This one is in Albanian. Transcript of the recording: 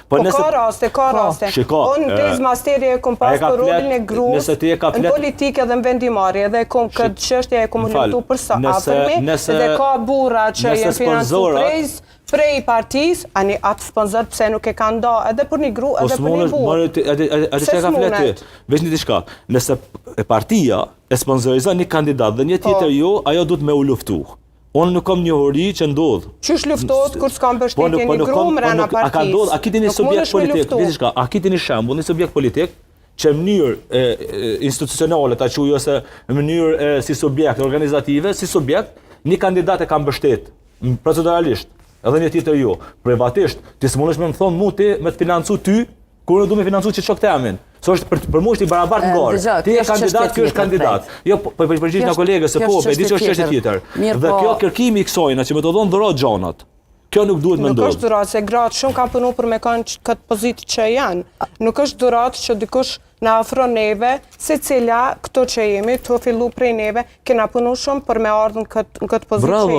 Po ka raste. Unë tez masteri e kom pas për rolin e gruas në politikë dhe në vendimarrje dhe kom këtë çështje e kom luftu për sa afërmi dhe ka burra që janë financuar prej partisë, atë sponsor pse nuk e kanë nda edhe për një gru edhe për një burë. Atë që ka flet ty, veç një diçka, nëse partia e sponsorizon një kandidat dhe një tjetër jo, ajo duhet me u luftu. Unë nuk kam njohuri që ndodh. Qysh luftohet kur s'ka mbështetje një gru mrena partisë? A kiti një subjekt politik, a kiti një shembull, një subjekt politik që në mënyrë institucionale ta quaj ose në mënyrë si subjekt organizative, si subjekt, një kandidat e ka mbështet proceduralisht. Edhe një tjetër jo. Privatisht, ti s'mundesh me më thonë mu ti me të financu ty, kur unë du me financu që shok të amin. So është për mu është i barabartë ngore. Ti e kandidat, kjo është kandidat. Jo, përgjigj nga kolegës se po, e di që është çështje tjetër. Dhe kjo kërkimi i kësajna që me të dhonë dhurat gjanat. Kjo nuk duhet me ndodhë. Nuk është dhurat, se gratë shumë kanë punu për me kanë këtë pozitë që janë. Nuk është dhurat që dikush në afro neve, se cila këto që jemi, të fillu prej neve, kena punu shumë për me ardhën këtë pozitë që jemi.